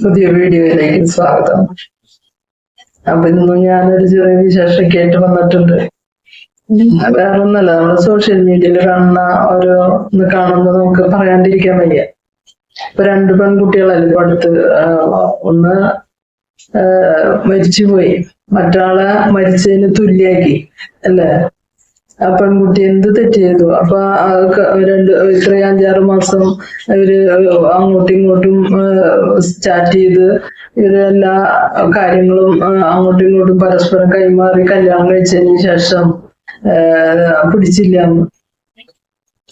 പുതിയ വീഡിയോയിലേക്ക് സ്വാഗതം. അപ്പൊ ഇന്ന് ഞാനൊരു ചെറിയ വിശേഷമൊക്കെ ആയിട്ട് വന്നിട്ടുണ്ട്. വേറെ ഒന്നല്ല, നമ്മുടെ സോഷ്യൽ മീഡിയയിൽ കാണുന്ന ഒന്ന് കാണുമ്പോൾ നമുക്ക് പറയാണ്ടിരിക്കാൻ വയ്യ. ഇപ്പൊ 2 പെൺകുട്ടികളല്ലേ ഇപ്പൊ അടുത്ത്, ഒന്ന് മരിച്ചുപോയി, മറ്റാളെ മരിച്ചതിന് തുല്യാക്കി അല്ലേ. ആ പെൺകുട്ടി എന്ത് തെറ്റ് ചെയ്തു? അപ്പൊ ഇത്രയും 5-6 മാസം ഇവര് അങ്ങോട്ടും ഇങ്ങോട്ടും ചാറ്റ് ചെയ്ത് ഇവര് എല്ലാ കാര്യങ്ങളും അങ്ങോട്ടും ഇങ്ങോട്ടും പരസ്പരം കൈമാറി കല്യാണം കഴിച്ചതിന് ശേഷം പിടിച്ചില്ല,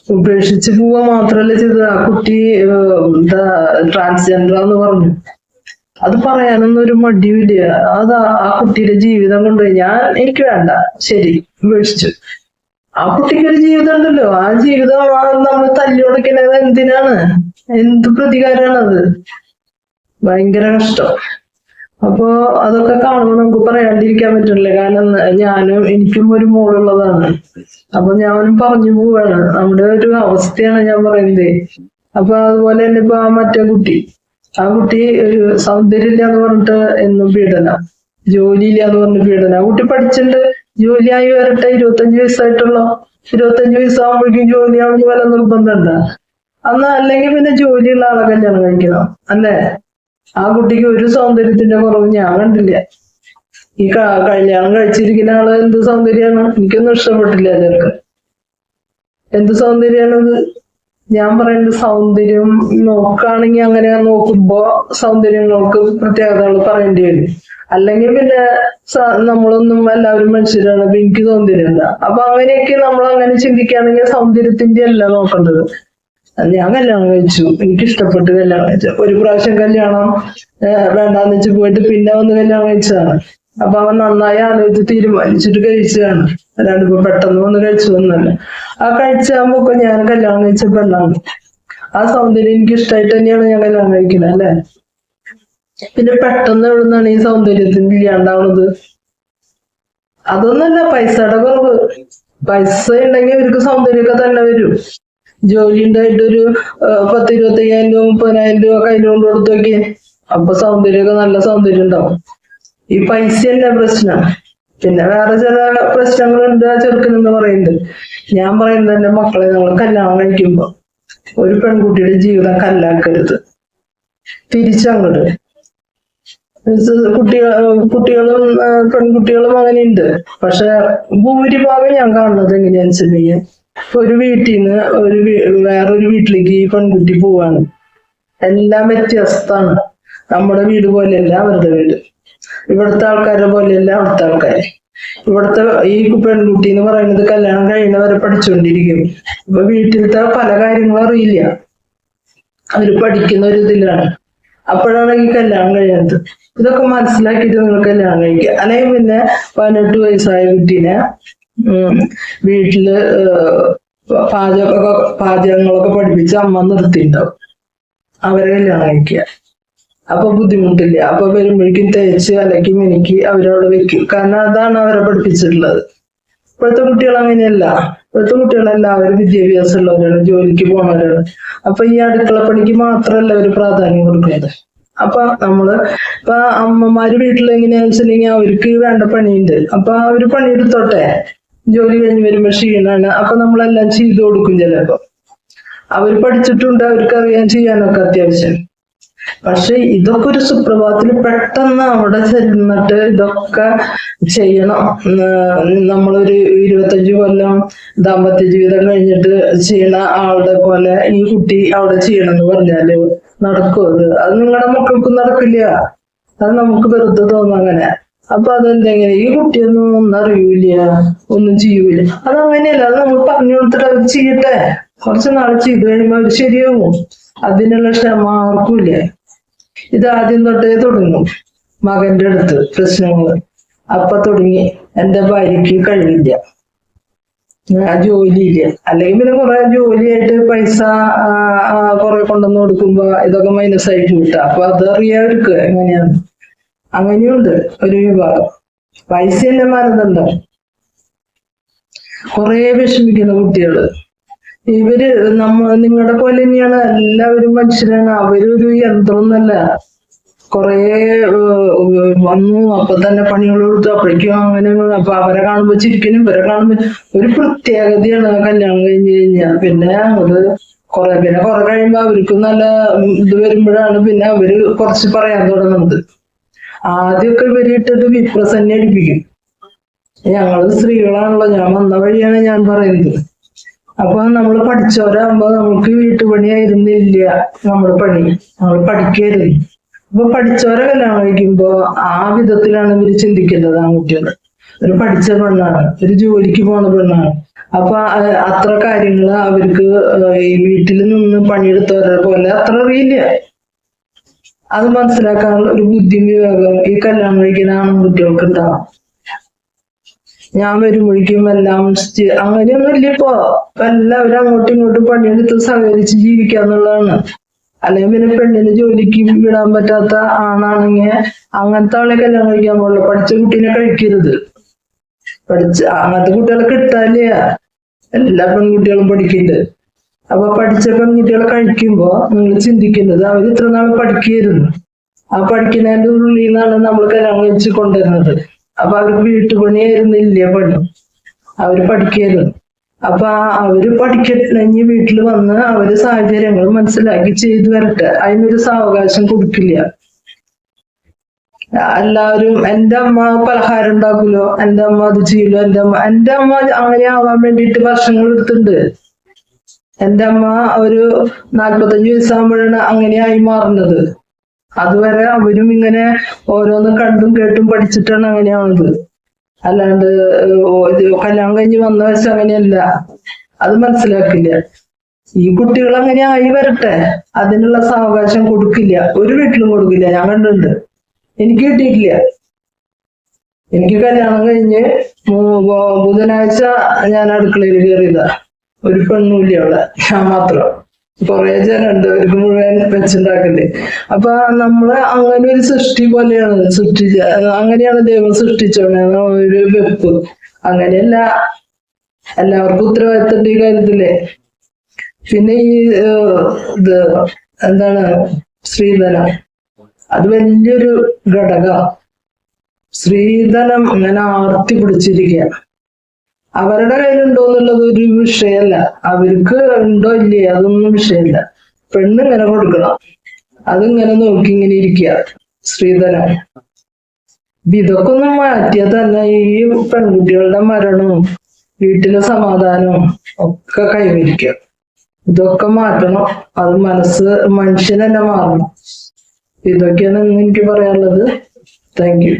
ഉപേക്ഷിച്ച് പോവുക മാത്രല്ല ചെയ്തത്. ആ കുട്ടി ട്രാൻസ്ജെൻഡറാന്ന് പറഞ്ഞു. അത് പറയാനൊന്നും ഒരു മടിയുമില്ല. അത് ആ കുട്ടിയുടെ ജീവിതം കൊണ്ടുപോയി. എനിക്ക് വേണ്ട, ശരി, ഉപേക്ഷിച്ചു. ആ കുട്ടിക്ക് ഒരു ജീവിതം ഉണ്ടല്ലോ, ആ ജീവിതം നമ്മൾ തല്ലിയൊടക്കുന്നത് എന്തിനാണ്? എന്ത് പ്രതികാരമാണത്? ഭയങ്കര കഷ്ടം. അപ്പോ അതൊക്കെ കാണുമ്പോൾ നമുക്ക് പറയാണ്ടിരിക്കാൻ പറ്റില്ല. കാരണം എനിക്കും ഒരു മോളുള്ളതാണ്. അപ്പൊ ഞാനും പറഞ്ഞു പോവാണ്, നമ്മുടെ ഒരു അവസ്ഥയാണ് ഞാൻ പറയുന്നത്. അപ്പൊ അതുപോലെ തന്നെ ഇപ്പൊ മറ്റേ കുട്ടി, ആ കുട്ടി സൗന്ദര്യം ഇല്ല എന്ന് പറഞ്ഞിട്ട് എന്നും പീഡനം, ജോലിയില്ല എന്ന് പറഞ്ഞ് പീഡനം. ആ കുട്ടി പഠിച്ചിട്ടുണ്ട്, ജോലിയായി വരട്ടെ. 25 വയസ്സായിട്ടുള്ളോ, 25 വയസ്സാകുമ്പോഴേക്കും ജോലിയാണെന്ന് വല്ല നിർബന്ധം ഉണ്ടാ? അല്ലെങ്കിൽ പിന്നെ ജോലിയുള്ള ആളെ കല്യാണം കഴിക്കണം അല്ലേ? ആ കുട്ടിക്ക് ഒരു സൗന്ദര്യത്തിന്റെ കുറവ് ഞാൻ കണ്ടില്ല. ഈ കല്യാണം കഴിച്ചിരിക്കുന്ന ആള് എന്ത് സൗന്ദര്യമാണ്? എനിക്കൊന്നും ഇഷ്ടപ്പെട്ടില്ല. അതിനൊക്കെ എന്ത് സൗന്ദര്യാണത്? ഞാൻ പറയുന്നത് സൗന്ദര്യം നോക്കുകയാണെങ്കിൽ അങ്ങനെ നോക്കുമ്പോ സൗന്ദര്യങ്ങൾക്ക് പ്രത്യേകതകൾ പറയേണ്ടി വരും. അല്ലെങ്കിൽ പിന്നെ നമ്മളൊന്നും എല്ലാവരും മനുഷ്യരാണ്, അപ്പൊ എനിക്ക് സൗന്ദര്യം എന്താ? അപ്പൊ അങ്ങനെയൊക്കെ നമ്മൾ അങ്ങനെ ചിന്തിക്കുകയാണെങ്കിൽ സൗന്ദര്യത്തിന്റെ അല്ല നോക്കേണ്ടത്. ഞാൻ കല്യാണം കഴിച്ചു, എനിക്ക് ഇഷ്ടപ്പെട്ട് കല്യാണം കഴിച്ചു. ഒരു പ്രാവശ്യം കല്യാണം വേണ്ടാന്ന് വെച്ച് പോയിട്ട് പിന്നെ വന്ന് കല്യാണം കഴിച്ചതാണ്. അപ്പൊ അവൻ നന്നായി ആലോചിച്ച് തീരുമാനിച്ചിട്ട് കഴിച്ചതാണ്, അല്ലാണ്ട് ഇപ്പൊ പെട്ടെന്ന് വന്ന് കഴിച്ചു എന്നല്ല. ആ കഴിച്ചാകുമ്പോ ഞാൻ കല്യാണം കഴിച്ച പെണ്ണാണ്. ആ സൗന്ദര്യം എനിക്ക് ഇഷ്ടമായിട്ട് തന്നെയാണ് ഞാൻ കല്യാണം കഴിക്കുന്നത് അല്ലെ. പിന്നെ പെട്ടെന്ന് എവിടുന്നാണ് ഈ സൗന്ദര്യത്തിന് ഇല്ലാണ്ടാവുന്നത്? അതൊന്നല്ല, പൈസയുടെ കുറവ്. പൈസ ഉണ്ടെങ്കിൽ ഇവർക്ക് സൗന്ദര്യമൊക്കെ തന്നെ വരും. ജോലി ഉണ്ടായിട്ട് ഒരു 10-25,000 രൂപ 30,000 രൂപ കയ്യിൽ കൊണ്ട് കൊടുത്തു നോക്കിയേ, അപ്പൊ സൗന്ദര്യമൊക്കെ നല്ല സൗന്ദര്യം ഉണ്ടാവും. ഈ പൈസ തന്നെ പ്രശ്നം. പിന്നെ വേറെ ചില പ്രശ്നങ്ങളുണ്ട് ആ ചെറുക്കനെന്ന് പറയുന്നുണ്ട്. ഞാൻ പറയുന്നത് എന്റെ മക്കളെ, നമ്മൾ കല്യാണം കഴിക്കുമ്പോ ഒരു പെൺകുട്ടിയുടെ ജീവിതം കല്ലാക്കരുത്. തിരിച്ചങ്ങോട്ട് കുട്ടികളും പെൺകുട്ടികളും അങ്ങനെയുണ്ട്. പക്ഷെ ഭൂരിഭാഗം ഞാൻ കാണുന്നത് എങ്ങനെയാന്ന് വെച്ചിട്ടുണ്ടെങ്കിൽ, ഒരു വീട്ടിൽ നിന്ന് വേറൊരു വീട്ടിലേക്ക് ഈ പെൺകുട്ടി പോവാണ്. എല്ലാം വ്യത്യസ്തമാണ്. നമ്മുടെ വീട് പോലെയല്ല അവരുടെ വീട്, ഇവിടുത്തെ ആൾക്കാരെ പോലെയല്ല അവിടുത്തെ ആൾക്കാര്. ഇവിടുത്തെ ഈ പെൺകുട്ടി എന്ന് പറയുന്നത് കല്യാണം കഴിയുന്നവരെ പഠിച്ചുകൊണ്ടിരിക്കും. ഇപ്പൊ വീട്ടിലത്തെ പല കാര്യങ്ങളും അറിയില്ല, അവര് പഠിക്കുന്ന ഒരു ഇതിലാണ്. അപ്പോഴാണ് ഈ കല്യാണം കഴിയുന്നത്. ഇതൊക്കെ മനസ്സിലാക്കിയിട്ട് നിങ്ങൾ കല്യാണം കഴിക്കുക. അല്ലെങ്കിൽ പിന്നെ 18 വയസ്സായ കുട്ടീനെ വീട്ടില് പാചകങ്ങളൊക്കെ പഠിപ്പിച്ച് അമ്മ നിർത്തിയിട്ടുണ്ടാവും, അവരെ കല്യാണം കഴിക്കുക. അപ്പൊ ബുദ്ധിമുട്ടില്ല. അപ്പൊ വരുമ്പോഴേക്കും തേച്ച് അലക്കി മിനുക്കി അവരവിടെ വെക്കും. കാരണം അതാണ് അവരെ പഠിപ്പിച്ചിട്ടുള്ളത്. ഇപ്പോഴത്തെ കുട്ടികൾ അങ്ങനെയല്ല. ഇപ്പോഴത്തെ കുട്ടികളെല്ലാവരും വിദ്യാഭ്യാസം ഉള്ളവരാണ്, ജോലിക്ക് പോണവരാണ്. അപ്പൊ ഈ അടുക്കള പണിക്ക് മാത്രമല്ല അവർ പ്രാധാന്യം കൊടുക്കുന്നത്. അപ്പൊ ഇപ്പൊ അമ്മമാര് വീട്ടിലെങ്ങനെയാന്ന് വെച്ചിട്ടുണ്ടെങ്കിൽ അവർക്ക് വേണ്ട പണിയുണ്ട്, അപ്പൊ അവര് പണിയെടുത്തോട്ടെ. ജോലി കഴിഞ്ഞ് വരുമ്പോ ക്ഷീണാണ്, അപ്പൊ നമ്മളെല്ലാം ചെയ്തു കൊടുക്കും. ചിലപ്പോ അവര് പഠിച്ചിട്ടുണ്ട്, അവർക്ക് അറിയാൻ ചെയ്യാനൊക്കെ അത്യാവശ്യം. പക്ഷെ ഇതൊക്കെ ഒരു സുപ്രഭാതത്തിൽ പെട്ടെന്ന് അവിടെ ചെന്നിട്ട് ഇതൊക്കെ ചെയ്യണം. നമ്മളൊരു 25 കൊല്ലം ദാമ്പത്യ ജീവിതം കഴിഞ്ഞിട്ട് ചെയ്യണ ആളുടെ പോലെ ഈ കുട്ടി അവിടെ ചെയ്യണമെന്ന് പറഞ്ഞാല് നടക്കും? അത് നിങ്ങളുടെ മക്കൾക്കും നടക്കില്ല. അത് നമുക്ക് വെറുതെ തോന്നും അങ്ങനെ. അപ്പൊ അതെന്തെങ്ങനെ? ഈ കുട്ടിയൊന്നും അറിയൂല, ഒന്നും ചെയ്യൂല. അതങ്ങനെയല്ല, അത് നമ്മൾ പറഞ്ഞു കൊടുത്തിട്ട് അവർ ചെയ്യട്ടെ. കുറച്ച് നാൾ ചെയ്ത് കഴിയുമ്പോ അവർ ശരിയാവും. അതിനുള്ള ക്ഷമ ആർക്കൂല. ഇത് ആദ്യം തൊട്ടേ തുടങ്ങും. മകന്റെ അടുത്ത് പ്രശ്നങ്ങള് അപ്പൊ തുടങ്ങി, എന്റെ ഭാര്യക്ക് കഴിവില്ല, ജോലിയില്ല. അല്ലെങ്കിൽ പിന്നെ കുറെ ജോലിയായിട്ട് പൈസ കുറെ കൊണ്ടുവന്ന് കൊടുക്കുമ്പോ ഇതൊക്കെ മൈനസ് ആയിട്ട് കിട്ടുക. അപ്പൊ അതറിയാവർക്ക് എങ്ങനെയാണ്. അങ്ങനെയുണ്ട് ഒരു വിഭാഗം. പൈസ തന്നെ മാനദണ്ഡം. കുറെ വിഷമിക്കുന്ന കുട്ടികള്. നിങ്ങളുടെ പോലെ തന്നെയാണ്, എല്ലാവരും മനുഷ്യരാണ്. അവരൊരു യന്ത്രമൊന്നല്ല. കൊറേ വന്നു, അപ്പൊ തന്നെ പണികൾ കൊടുത്തു. അപ്പോഴേക്കും അങ്ങനെ അപ്പൊ അവരെ കാണുമ്പോ ചിരിക്കലും ഇവരെ കാണുമ്പോ ഒരു പ്രത്യേകതയാണ് കല്യാണം കഴിഞ്ഞ് കഴിഞ്ഞാൽ. പിന്നെ അത് പിന്നെ കുറെ കഴിയുമ്പോ അവർക്കും നല്ല ഇത് വരുമ്പോഴാണ് പിന്നെ അവര് കുറച്ച് പറയാൻ തുടങ്ങുന്നത്. ആദ്യമൊക്കെ ഇവരിട്ടത് വിപ്രസന്നെ അടിപ്പിക്കും. ഞങ്ങള് സ്ത്രീകളാണല്ലോ, ഞാൻ വന്ന വഴിയാണ് ഞാൻ പറയുന്നത്. അപ്പൊ നമ്മൾ പഠിച്ചവരാകുമ്പോ നമുക്ക് വീട്ടുപണിയായിരുന്നില്ല നമ്മുടെ പണി, നമ്മൾ പഠിക്കായിരുന്നു. അപ്പൊ പഠിച്ചവരെ കല്യാണം കഴിക്കുമ്പോ ആ വിധത്തിലാണ് ഇവര് ചിന്തിക്കേണ്ടത്. ആൺകുട്ടികള് ഒരു പഠിച്ച പെണ്ണാണ്, ഒരു ജോലിക്ക് പോണ പെണ്ണാണ്. അപ്പൊ അത്ര കാര്യങ്ങള് അവർക്ക് ഈ വീട്ടിൽ നിന്ന് പണിയെടുത്തവരെ പോലെ അത്ര അറിയില്ല. അത് മനസ്സിലാക്കാനുള്ള ഒരു ബുദ്ധിയും വിവേകം ഈ കല്യാണം കഴിക്കുന്ന ആൺകുട്ടികൾക്ക് ഉണ്ടാവും. ഞാൻ വരുമ്പോഴേക്കും എല്ലാം അങ്ങനെയൊന്നും ഇല്ല ഇപ്പൊ. എല്ലാവരും അങ്ങോട്ടും ഇങ്ങോട്ടും പണിയെടുത്ത് സഹകരിച്ച് ജീവിക്കാന്നുള്ളതാണ്. അല്ലെങ്കിൽ പിന്നെ പെണ്ണിന് ജോലിക്ക് വിടാൻ പറ്റാത്ത ആണാണെങ്കിൽ അങ്ങനത്തെ ആളെ കല്യാണം കഴിക്കാൻ പാടില്ല. പഠിച്ച കുട്ടീനെ കഴിക്കരുത്. അങ്ങനത്തെ കുട്ടികളെ കിട്ടാനില്ല. എല്ലാ പെൺകുട്ടികളും പഠിക്കുന്നുണ്ട്. അപ്പൊ പഠിച്ച പെൺകുട്ടികളെ കഴിക്കുമ്പോ നിങ്ങൾ ചിന്തിക്കുന്നത് അവർ ഇത്ര നാൾ പഠിക്കുകയായിരുന്നു. ആ പഠിക്കുന്നതിന്റെ ഉള്ളിൽ നിന്നാണ് നമ്മൾ കല്യാണം കഴിച്ച് കൊണ്ടുവരുന്നത്. അപ്പൊ അവർക്ക് വീട്ടുപണിയായിരുന്നില്ല പണി, അവര് പഠിക്കായിരുന്നു. അപ്പൊ അവര് പഠിക്കണമെങ്കിൽ വീട്ടിൽ വന്ന് അവര് സാഹചര്യങ്ങൾ മനസ്സിലാക്കി ചെയ്തു വരട്ടെ. അതിനൊരു സാവകാശം കൊടുക്കില്ല. എല്ലാവരും എന്റെ അമ്മ പലഹാരം ഉണ്ടാക്കുമല്ലോ, എന്റെ അമ്മ അത് ചെയ്യലോ, എന്റെ അമ്മ അങ്ങനെ ആവാൻ വേണ്ടിയിട്ട് വർഷങ്ങൾ എടുത്തിട്ടുണ്ട്. എന്റെ അമ്മ ഒരു 45 വയസ്സാകുമ്പോഴാണ് അങ്ങനെയായി മാറുന്നത്. അതുവരെ അവരും ഇങ്ങനെ ഓരോന്നും കണ്ടും കേട്ടും പഠിച്ചിട്ടാണ് അങ്ങനെയാവുന്നത്. അല്ലാണ്ട് കല്യാണം കഴിഞ്ഞ് വന്ന വെച്ച് അങ്ങനെയല്ല. അത് മനസ്സിലാക്കില്ല. ഈ കുട്ടികൾ അങ്ങനെ ആയി വരട്ടെ, അതിനുള്ള സാവകാശം കൊടുക്കില്ല. ഒരു വീട്ടിലും കൊടുക്കില്ല. ഞാൻ കണ്ടിട്ടുണ്ട്, എനിക്ക് കിട്ടിയിട്ടില്ല. എനിക്ക് കല്യാണം കഴിഞ്ഞ് ബുധനാഴ്ച ഞാൻ അടുക്കളയിൽ കയറിയതാ. ഒരു പെണ്ണൂല്ല അവിടെ, ഞാൻ മാത്രം. കുറെ ജനുണ്ട്, അവർക്ക് മുഴുവൻ വെച്ചുണ്ടാക്കണ്ടേ. അപ്പൊ നമ്മള് അങ്ങനെ ഒരു സൃഷ്ടി പോലെയാണ് അങ്ങനെയാണ് ദൈവം സൃഷ്ടിച്ചോണേ, ഒരു വെപ്പ്. അങ്ങനെയല്ല, എല്ലാവർക്കും ഉത്തരവാദിത്തം ഈ കാര്യത്തില്. പിന്നെ ഈ ഇത് എന്താണ് സ്ത്രീധനം, അത് വലിയൊരു ഘടകം. സ്ത്രീധനം ഇങ്ങനെ ആർത്തി പിടിച്ചിരിക്കുക. അവരുടെ കയ്യിലുണ്ടോ എന്നുള്ളത് ഒരു വിഷയമല്ല, അവർക്ക് ഉണ്ടോ ഇല്ലേ അതൊന്നും വിഷയമല്ല. പെണ്ണിങ്ങനെ കൊടുക്കണം, അതിങ്ങനെ നോക്കി ഇങ്ങനെ ഇരിക്കുക സ്ത്രീധനം. ഇതൊക്കെ ഒന്ന് മാറ്റിയാൽ തന്നെ ഈ പെൺകുട്ടികളുടെ മരണവും വീട്ടിലെ സമാധാനവും ഒക്കെ കൈവരിക്കുക. ഇതൊക്കെ മാറ്റണം. അത് മനുഷ്യൻ തന്നെ മാറണം. ഇതൊക്കെയാണ് എനിക്ക് പറയാനുള്ളത്. Thank you.